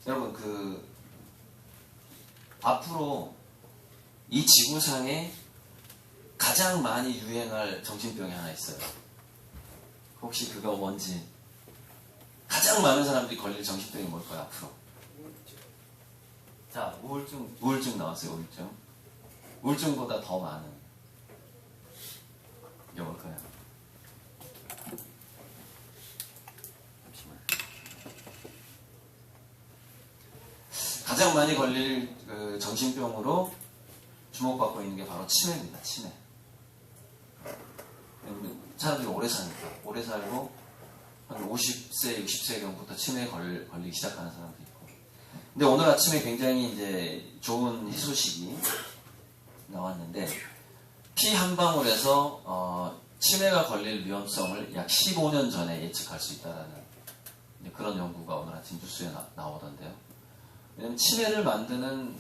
여러분 앞으로 이 지구상에 가장 많이 유행할 정신병이 하나 있어요. 혹시 그거 뭔지, 가장 많은 사람들이 걸릴 정신병이 뭘까요, 앞으로? 자, 우울증 나왔어요, 우울증보다 더 많은. 이게 뭘까요? 잠시만요. 가장 많이 걸릴 정신병으로 주목받고 있는 게 바로 치매입니다, 치매. 사람들이 오래 사니까, 오래 살고, 한 50세, 60세 경부터 치매에 걸리기 시작하는 사람도 있고. 근데 오늘 아침에 굉장히 이제 좋은 희소식이 나왔는데, 피 한 방울에서 치매가 걸릴 위험성을 약 15년 전에 예측할 수 있다라는 그런 연구가 오늘 아침 뉴스에 나오던데요. 왜냐면 치매를 만드는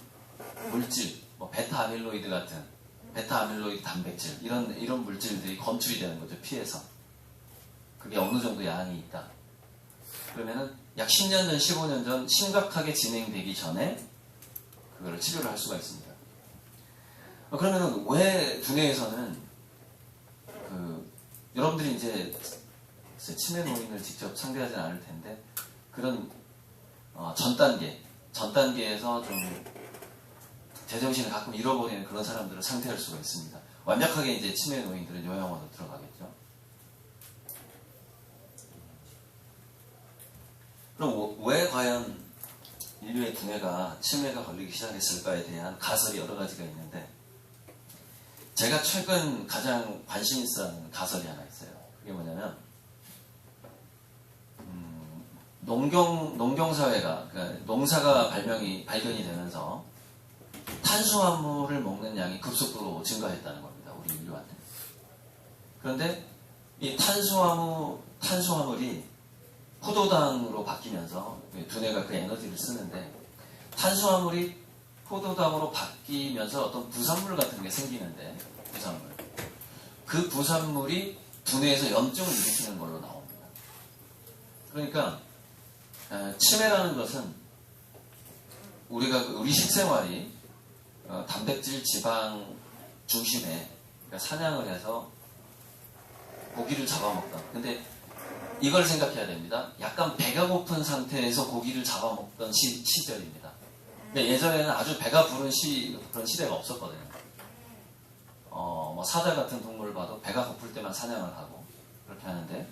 물질, 뭐 베타 아밀로이드 같은, 베타 아밀로이드 단백질, 이런 물질들이 검출이 되는 거죠, 피에서. 그게 어느 정도 양이 있다. 그러면은 약 10년 전, 15년 전 심각하게 진행되기 전에 그거를 치료를 할 수가 있습니다. 그러면은 왜 두뇌에서는 여러분들이 이제 치매 노인을 직접 상대하지는 않을 텐데, 그런 전단계에서 좀 제정신을 가끔 잃어버리는 그런 사람들을 상대할 수가 있습니다. 완벽하게 이제 치매 노인들은 요양원으로 들어가겠죠. 그럼 왜 과연 인류의 두뇌가 치매가 걸리기 시작했을까에 대한 가설이 여러 가지가 있는데, 제가 최근 가장 관심 있어 하는 가설이 하나 있어요. 그게 뭐냐면, 농경사회가, 그러니까 농사가 발견이 되면서 탄수화물을 먹는 양이 급속도로 증가했다는 겁니다, 우리 인류한테. 그런데 이 탄수화물이 포도당으로 바뀌면서 두뇌가 그 에너지를 쓰는데, 탄수화물이 포도당으로 바뀌면서 어떤 부산물 같은 게 생기는데, 그 부산물이 두뇌에서 염증을 일으키는 걸로 나옵니다. 그러니까 치매라는 것은 우리 식생활이 단백질, 지방 중심에, 그러니까 사냥을 해서 고기를 잡아먹다. 근데 이걸 생각해야 됩니다. 약간 배가 고픈 상태에서 고기를 잡아먹던 시절입니다. 근데 예전에는 아주 배가 부른 그런 시대가 없었거든요. 뭐 사자 같은 동물을 봐도 배가 고플 때만 사냥을 하고 그렇게 하는데,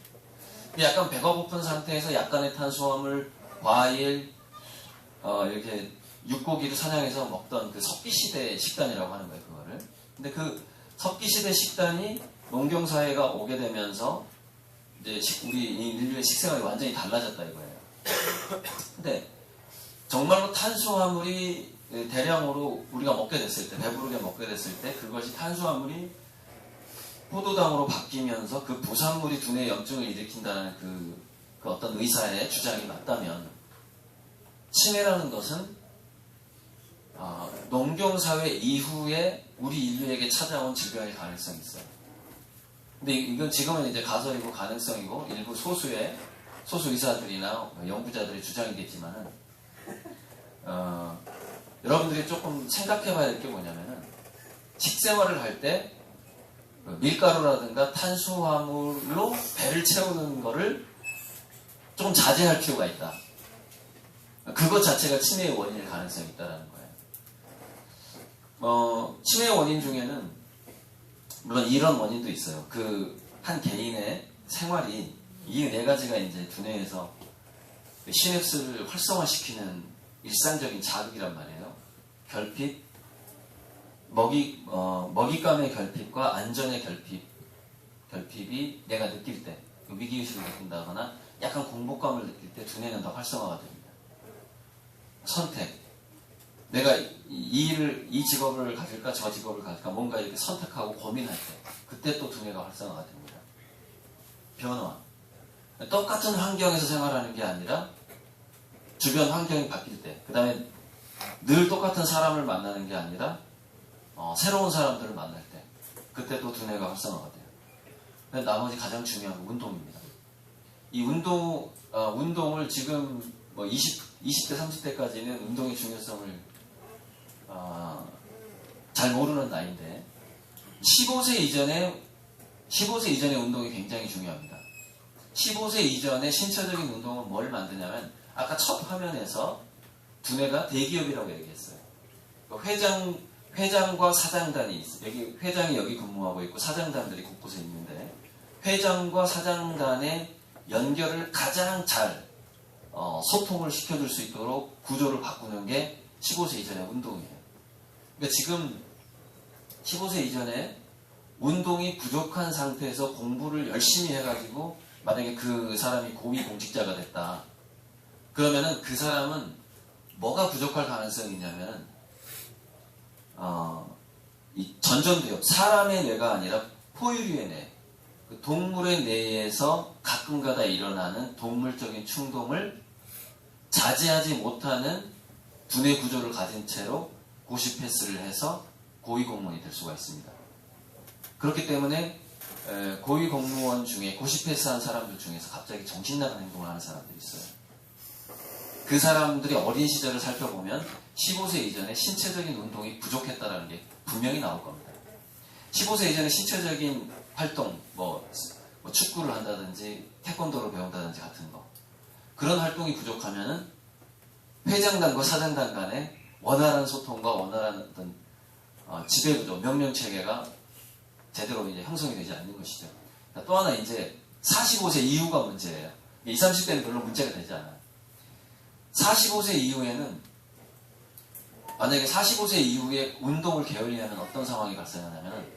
약간 배가 고픈 상태에서 약간의 탄수화물, 과일, 이렇게 육고기를 사냥해서 먹던 그 석기시대 식단이라고 하는 거예요, 그거를. 근데 그 석기시대 식단이 농경사회가 오게 되면서 이제 우리 인류의 식생활이 완전히 달라졌다 이거예요. 근데 정말로 탄수화물이 대량으로 우리가 먹게 됐을 때, 배부르게 먹게 됐을 때, 그것이 탄수화물이 포도당으로 바뀌면서 그 부산물이 두뇌에 염증을 일으킨다는 그 어떤 의사의 주장이 맞다면, 치매라는 것은 농경사회 이후에 우리 인류에게 찾아온 질병일 가능성이 있어요. 근데 이건 지금은 이제 가설이고 가능성이고 일부 소수 의사들이나 연구자들의 주장이겠지만은, 여러분들이 조금 생각해봐야 될 게 뭐냐면은, 식생활을 할 때 밀가루라든가 탄수화물로 배를 채우는 거를 조금 자제할 필요가 있다. 그것 자체가 치매의 원인일 가능성이 있다는 거예요. 치매의 원인 중에는 물론 이런 원인도 있어요. 한 개인의 생활이, 이 네 가지가 이제 두뇌에서 시냅스를 활성화시키는 일상적인 자극이란 말이에요. 결핍, 먹잇감의 결핍과 안전의 결핍이 내가 느낄 때, 위기의식을 느낀다거나 약간 공복감을 느낄 때 두뇌는 더 활성화가 됩니다. 선택. 내가 이 직업을 가질까 저 직업을 가질까 뭔가 이렇게 선택하고 고민할 때, 그때 또 두뇌가 활성화가 됩니다. 변화. 똑같은 환경에서 생활하는 게 아니라 주변 환경이 바뀔 때, 그 다음에 늘 똑같은 사람을 만나는 게 아니라 새로운 사람들을 만날 때, 그때 또 두뇌가 활성화가 돼요. 근데 나머지 가장 중요한 건 운동입니다. 이 운동을 지금 뭐 20대, 30대까지는 운동의 중요성을 잘 모르는 나이인데 15세 이전의 운동이 굉장히 중요합니다. 15세 이전의 신체적인 운동은 뭘 만드냐면 아까 첫 화면에서 두뇌가 대기업이라고 얘기했어요. 회장과 사장단이 있어요. 여기 회장이 여기 근무하고 있고 사장단들이 곳곳에 있는데 회장과 사장단의 연결을 가장 잘 소통을 시켜줄 수 있도록 구조를 바꾸는 게 15세 이전의 운동이에요. 그러니까 지금 15세 이전에 운동이 부족한 상태에서 공부를 열심히 해가지고 만약에 그 사람이 고위공직자가 됐다. 그러면은 그 사람은 뭐가 부족할 가능성이 있냐면 이 전전두엽, 사람의 뇌가 아니라 포유류의 뇌, 그 동물의 뇌에서 가끔가다 일어나는 동물적인 충동을 자제하지 못하는 두뇌 구조를 가진 채로 고시 패스를 해서 고위 공무원이 될 수가 있습니다. 그렇기 때문에 고위 공무원 중에 고시 패스한 사람들 중에서 갑자기 정신 나간 행동을 하는 사람들이 있어요. 그 사람들이 어린 시절을 살펴보면 15세 이전에 신체적인 운동이 부족했다는 게 분명히 나올 겁니다. 15세 이전에 신체적인 활동, 뭐 축구를 한다든지 태권도를 배운다든지 같은 거, 그런 활동이 부족하면은 회장단과 사장단 간에 원활한 소통과 원활한 어떤 지배구조, 명령체계가 제대로 이제 형성이 되지 않는 것이죠. 또 하나 이제 45세 이후가 문제예요. 20, 30대는 별로 문제가 되지 않아요. 45세 이후에는 만약에 45세 이후에 운동을 게을리하면 어떤 상황이 발생하냐면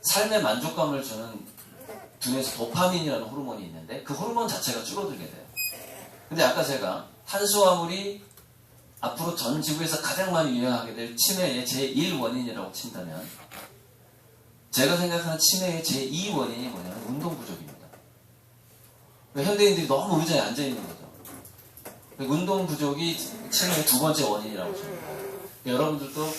삶의 만족감을 주는 두뇌에서 도파민이라는 호르몬이 있는데 그 호르몬 자체가 줄어들게 돼요. 근데 아까 제가 탄수화물이 앞으로 전 지구에서 가장 많이 유행하게 될 치매의 제1원인이라고 친다면 제가 생각하는 치매의 제2원인이 뭐냐면 운동 부족입니다. 현대인들이 너무 의자에 앉아있는 거죠. 운동 부족이 치매의 두 번째 원인이라고 봅니다. 여러분들도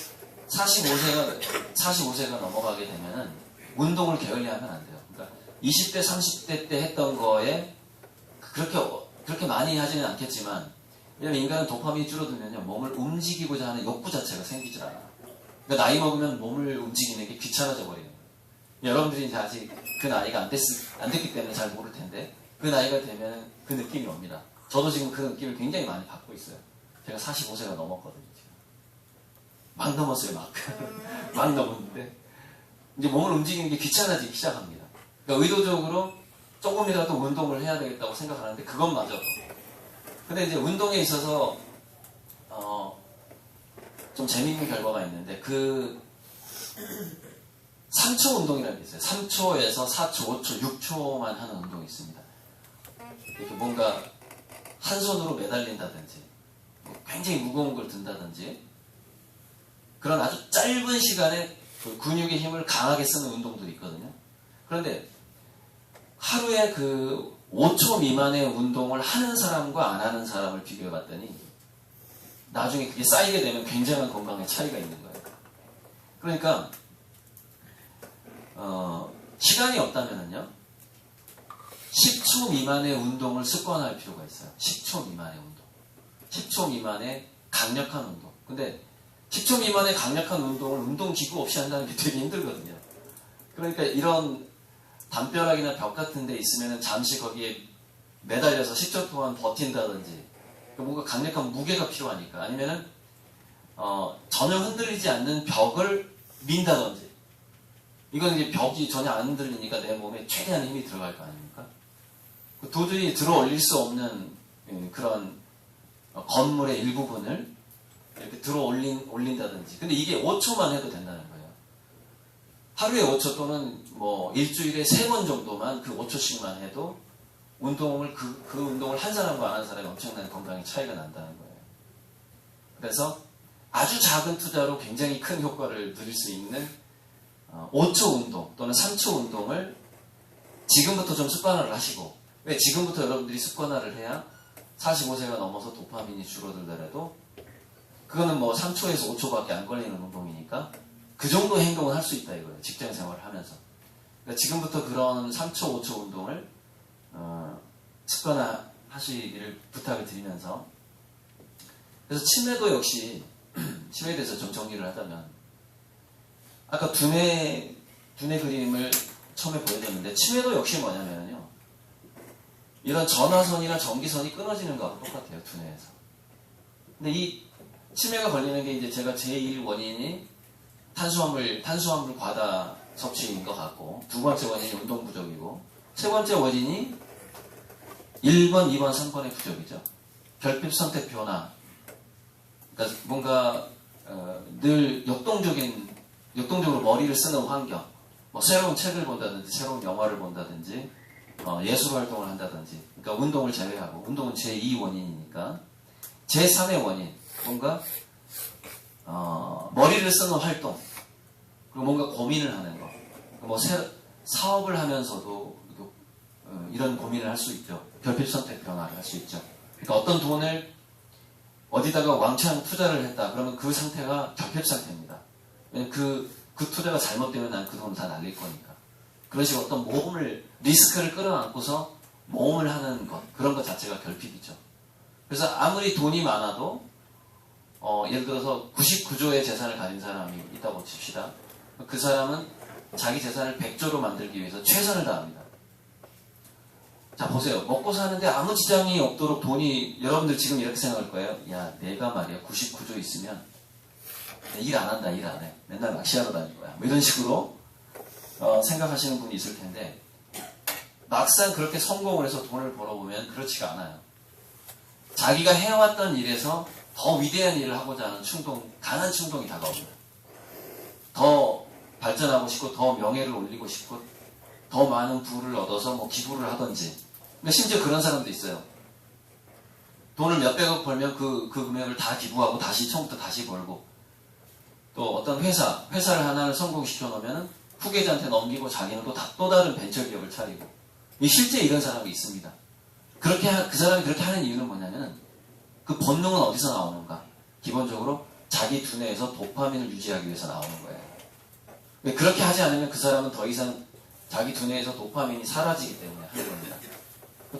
45세가 넘어가게 되면은 운동을 게을리하면 안 돼요. 그러니까 20대, 30대 때 했던 거에 그렇게 많이 하지는 않겠지만, 왜냐면 인간은 도파민이 줄어들면요, 몸을 움직이고자 하는 욕구 자체가 생기질 않아요. 그러니까 나이 먹으면 몸을 움직이는 게 귀찮아져 버리는 거예요. 여러분들이 이제 아직 그 나이가 안 됐기 때문에 잘 모를 텐데, 그 나이가 되면 그 느낌이 옵니다. 저도 지금 그 느낌을 굉장히 많이 받고 있어요. 제가 45세가 넘었거든요, 지금. 막 넘었어요, 막. 막 넘었는데, 이제 몸을 움직이는 게 귀찮아지기 시작합니다. 그러니까 의도적으로 조금이라도 운동을 해야 되겠다고 생각하는데, 그것마저도. 근데 이제 운동에 있어서, 좀 재미있는 결과가 있는데, 3초 운동이라는 게 있어요. 3초에서 4초, 5초, 6초만 하는 운동이 있습니다. 이렇게 뭔가 한 손으로 매달린다든지, 굉장히 무거운 걸 든다든지, 그런 아주 짧은 시간에 그 근육의 힘을 강하게 쓰는 운동들이 있거든요. 그런데 하루에 그 5초 미만의 운동을 하는 사람과 안 하는 사람을 비교해 봤더니 나중에 그게 쌓이게 되면 굉장한 건강에 차이가 있는 거예요. 그러니까 시간이 없다면은요, 10초 미만의 운동을 습관화할 필요가 있어요. 10초 미만의 운동. 10초 미만의 강력한 운동. 근데 10초 미만의 강력한 운동을 운동기구 없이 한다는 게 되게 힘들거든요. 그러니까 이런 담벼락이나 벽 같은 데 있으면 잠시 거기에 매달려서 10초 동안 버틴다든지, 뭔가 강력한 무게가 필요하니까, 아니면은 전혀 흔들리지 않는 벽을 민다든지, 이건 이제 벽이 전혀 안 흔들리니까 내 몸에 최대한 힘이 들어갈 거 아닙니까? 도저히 들어 올릴 수 없는 그런 건물의 일부분을 이렇게 들어 올린다든지. 근데 이게 5초만 해도 된다는 거예요. 하루에 5초 또는 뭐 일주일에 3번 정도만 그 5초씩만 해도 운동을, 그 운동을 한 사람과 안 한 사람이 엄청난 건강의 차이가 난다는 거예요. 그래서 아주 작은 투자로 굉장히 큰 효과를 누릴 수 있는 5초 운동 또는 3초 운동을 지금부터 좀 습관화를 하시고, 왜 지금부터 여러분들이 습관화를 해야 45세가 넘어서 도파민이 줄어들더라도 그거는 뭐 3초에서 5초밖에 안 걸리는 운동이니까 그 정도 행동을 할 수 있다 이거예요. 직장 생활을 하면서. 그러니까 지금부터 그런 3초, 5초 운동을 습관화하시면 하시기를 부탁을 드리면서, 그래서 치매도 역시 치매에 대해서 좀 정리를 하자면, 아까 두뇌 그림을 처음에 보여줬는데, 치매도 역시 뭐냐면요, 이런 전화선이나 전기선이 끊어지는 거하고 똑같아요, 두뇌에서. 근데 이 치매가 걸리는 게 이제 제가 제1 원인이 탄수화물 과다 섭취인 것 같고, 두 번째 원인이 운동 부족이고, 세 번째 원인이 1번, 2번, 3번의 부족이죠. 결핍 선택 변화. 그러니까 뭔가 늘 역동적으로 머리를 쓰는 환경. 뭐 새로운 책을 본다든지, 새로운 영화를 본다든지, 예술 활동을 한다든지. 그러니까 운동을 제외하고, 운동은 제2 원인이니까. 제3의 원인. 뭔가 머리를 쓰는 활동. 그리고 뭔가 고민을 하는 거. 뭐 사업을 하면서도 이런 고민을 할 수 있죠. 결핍 선택 변화를 할 수 있죠. 그러니까 어떤 돈을 어디다가 왕창 투자를 했다. 그러면 그 상태가 결핍 상태입니다. 왜냐면 그 투자가 잘못되면 난 그 돈을 다 날릴 거니까. 그런 식으로 어떤 리스크를 끌어안고서 모험을 하는 것. 그런 것 자체가 결핍이죠. 그래서 아무리 돈이 많아도 예를 들어서 99조의 재산을 가진 사람이 있다고 칩시다. 그 사람은 자기 재산을 100조로 만들기 위해서 최선을 다합니다. 자, 보세요. 먹고 사는데 아무 지장이 없도록 돈이, 여러분들 지금 이렇게 생각할 거예요. 야, 내가 말이야 99조 있으면 일 안 한다, 일 안 해. 맨날 낚시하러 다닐 거야. 뭐 이런 식으로 생각하시는 분이 있을 텐데, 막상 그렇게 성공을 해서 돈을 벌어보면 그렇지가 않아요. 자기가 해왔던 일에서 더 위대한 일을 하고자 하는 강한 충동이 다가옵니다. 더 발전하고 싶고, 더 명예를 올리고 싶고, 더 많은 부를 얻어서 뭐 기부를 하든지. 심지어 그런 사람도 있어요. 돈을 몇백억 벌면 그 금액을 다 기부하고 처음부터 다시 벌고, 또 어떤 회사를 하나를 성공시켜 놓으면 후계자한테 넘기고 자기는 또 다른 벤처기업을 차리고. 실제 이런 사람이 있습니다. 그 사람이 그렇게 하는 이유는 뭐냐면, 그 본능은 어디서 나오는가? 기본적으로 자기 두뇌에서 도파민을 유지하기 위해서 나오는 거예요. 그렇게 하지 않으면 그 사람은 더 이상 자기 두뇌에서 도파민이 사라지기 때문에 하는 겁니다.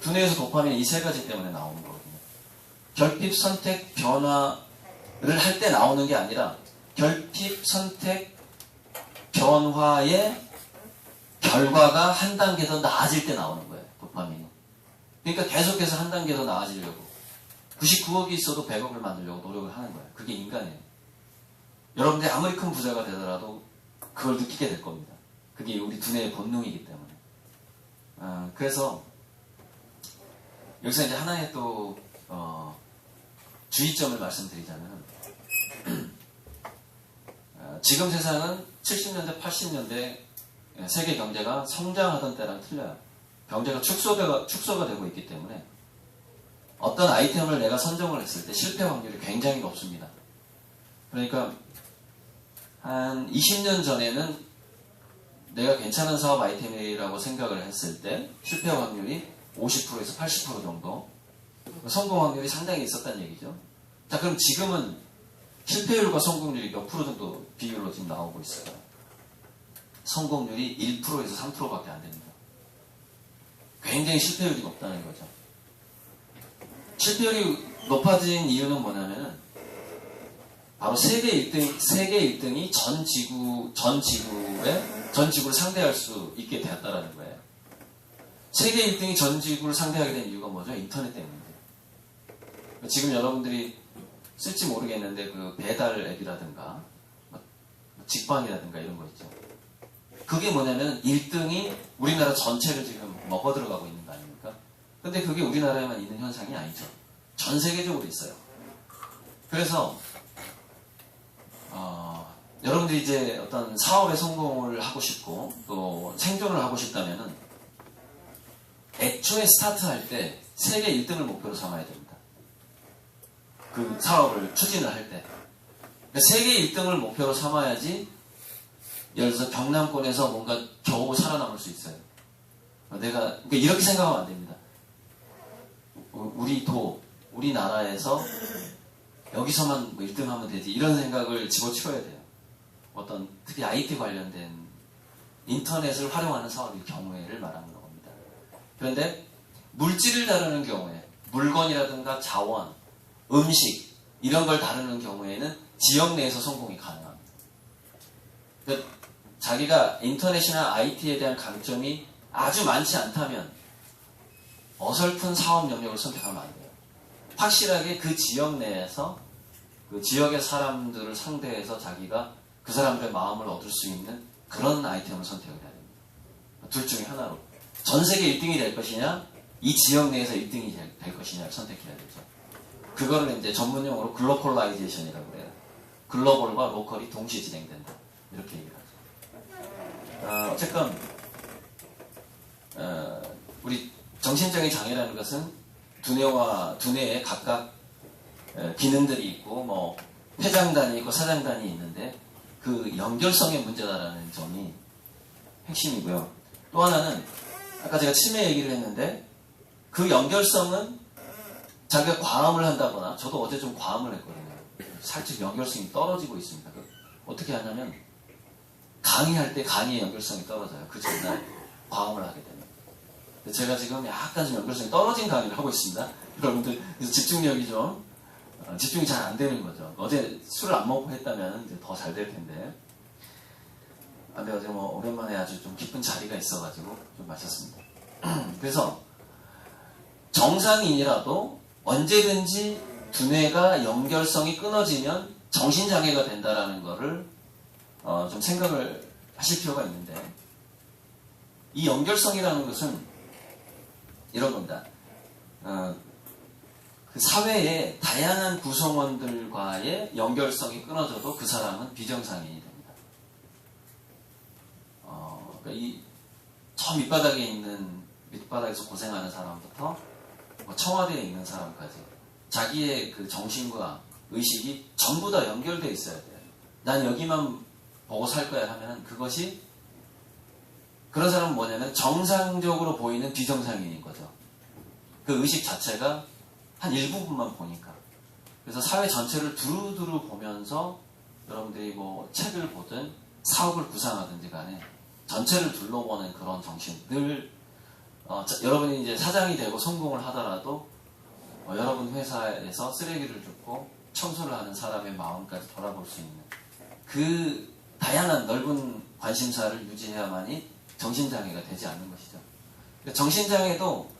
두뇌에서 도파민이 이 세 가지 때문에 나오는 거거든요. 결핍 선택 변화를 할 때 나오는 게 아니라, 결핍 선택 변화의 결과가 한 단계 더 나아질 때 나오는 거예요, 도파민이. 그러니까 계속해서 한 단계 더 나아지려고 99억이 있어도 100억을 만들려고 노력을 하는 거예요. 그게 인간이에요. 여러분들이 아무리 큰 부자가 되더라도 그걸 느끼게 될 겁니다. 그게 우리 두뇌의 본능이기 때문에. 그래서 여기서 이제 하나의 또 주의점을 말씀드리자면, 지금 세상은 70년대, 80년대 세계 경제가 성장하던 때랑 틀려요. 경제가 축소가 되고 있기 때문에 어떤 아이템을 내가 선정을 했을 때 실패 확률이 굉장히 높습니다. 그러니까 한 20년 전에는 내가 괜찮은 사업 아이템이라고 생각을 했을 때 실패 확률이 50%에서 80% 정도, 성공 확률이 상당히 있었다는 얘기죠. 자, 그럼 지금은 실패율과 성공률이 몇 프로 정도 비율로 지금 나오고 있어요? 성공률이 1%에서 3%밖에 안 됩니다. 굉장히 실패율이 높다는 거죠. 실패율이 높아진 이유는 뭐냐면은, 바로 세계 1등이 전 지구를 상대할 수 있게 되었다라는 거예요. 세계 1등이 전 지구를 상대하게 된 이유가 뭐죠? 인터넷 때문인데. 지금 여러분들이 쓸지 모르겠는데, 그 배달 앱이라든가 직방이라든가 이런 거 있죠. 그게 뭐냐면 1등이 우리나라 전체를 지금 먹어 들어가고 있는 거 아닙니까? 근데 그게 우리나라에만 있는 현상이 아니죠. 전 세계적으로 있어요. 그래서 여러분들이 이제 어떤 사업에 성공을 하고 싶고 또 생존을 하고 싶다면은 애초에 스타트할 때 세계 1등을 목표로 삼아야 됩니다. 그 사업을 추진을 할 때. 그러니까 세계 1등을 목표로 삼아야지, 예를 들어서 경남권에서 뭔가 겨우 살아남을 수 있어요. 그러니까 이렇게 생각하면 안 됩니다. 우리나라에서 여기서만 뭐 1등 하면 되지, 이런 생각을 집어치워야 돼요. 어떤 특히 IT 관련된 인터넷을 활용하는 사업일 경우에를 말하는 겁니다. 그런데 물질을 다루는 경우에, 물건이라든가 자원, 음식 이런 걸 다루는 경우에는 지역 내에서 성공이 가능합니다. 그러니까 자기가 인터넷이나 IT에 대한 강점이 아주 많지 않다면 어설픈 사업 영역을 선택하면 안 돼요. 확실하게 그 지역 내에서 그 지역의 사람들을 상대해서 자기가 그 사람들의 마음을 얻을 수 있는 그런 아이템을 선택을 해야 됩니다. 둘 중에 하나로. 전 세계 1등이 될 것이냐, 이 지역 내에서 1등이 될 것이냐를 선택해야 되죠. 그거를 이제 전문용어로 글로컬라이제이션이라고 그래요. 글로벌과 로컬이 동시에 진행된다. 이렇게 얘기를 하죠. 어쨌건 우리 정신적인 장애라는 것은 두뇌에 각각 기능들이 있고 뭐 회장단이 있고 사장단이 있는데 그 연결성의 문제다라는 점이 핵심이고요. 또 하나는 아까 제가 치매 얘기를 했는데 그 연결성은 자기가 과음을 한다거나 저도 어제 좀 과음을 했거든요. 살짝 연결성이 떨어지고 있습니다. 어떻게 하냐면 강의할 때 강의의 연결성이 떨어져요. 그 전날 과음을 하게 되면. 제가 지금 약간 좀 연결성이 떨어진 강의를 하고 있습니다. 여러분들 집중력이 좀 집중이 잘 안 되는 거죠. 어제 술을 안 먹고 했다면 이제 더 잘 될 텐데. 근데 어제 뭐 오랜만에 아주 좀 기쁜 자리가 있어가지고 좀 마셨습니다. 그래서 정상인이라도 언제든지 두뇌가 연결성이 끊어지면 정신장애가 된다라는 거를 좀 생각을 하실 필요가 있는데 이 연결성이라는 것은 이런 겁니다. 그 사회의 다양한 구성원들과의 연결성이 끊어져도 그 사람은 비정상인이 됩니다. 그러니까 저 밑바닥에서 고생하는 사람부터 청와대에 있는 사람까지 자기의 그 정신과 의식이 전부 다 연결되어 있어야 돼요. 난 여기만 보고 살 거야 하면 그것이 그런 사람은 뭐냐면 정상적으로 보이는 비정상인인 거죠. 그 의식 자체가 한 일부분만 보니까. 그래서 사회 전체를 두루두루 보면서 여러분들이 뭐 책을 보든 사업을 구상하든지 간에 전체를 둘러보는 그런 정신. 늘 여러분이 이제 사장이 되고 성공을 하더라도 여러분 회사에서 쓰레기를 줍고 청소를 하는 사람의 마음까지 돌아볼 수 있는 그 다양한 넓은 관심사를 유지해야만이 정신장애가 되지 않는 것이죠. 정신장애도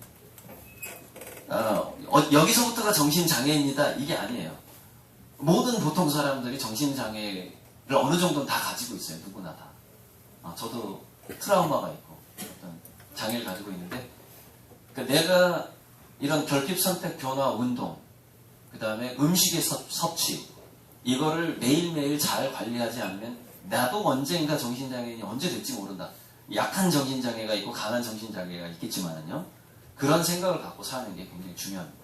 여기서부터가 정신장애입니다. 이게 아니에요. 모든 보통 사람들이 정신장애를 어느 정도는 다 가지고 있어요. 누구나 다. 저도 트라우마가 있고 어떤 장애를 가지고 있는데 그러니까 내가 이런 결핍 선택 변화 운동 그 다음에 음식의 섭취 이거를 매일매일 잘 관리하지 않으면 나도 언젠가 정신장애인이 언제 될지 모른다. 약한 정신장애가 있고 강한 정신장애가 있겠지만은요. 그런 생각을 갖고 사는 게 굉장히 중요합니다.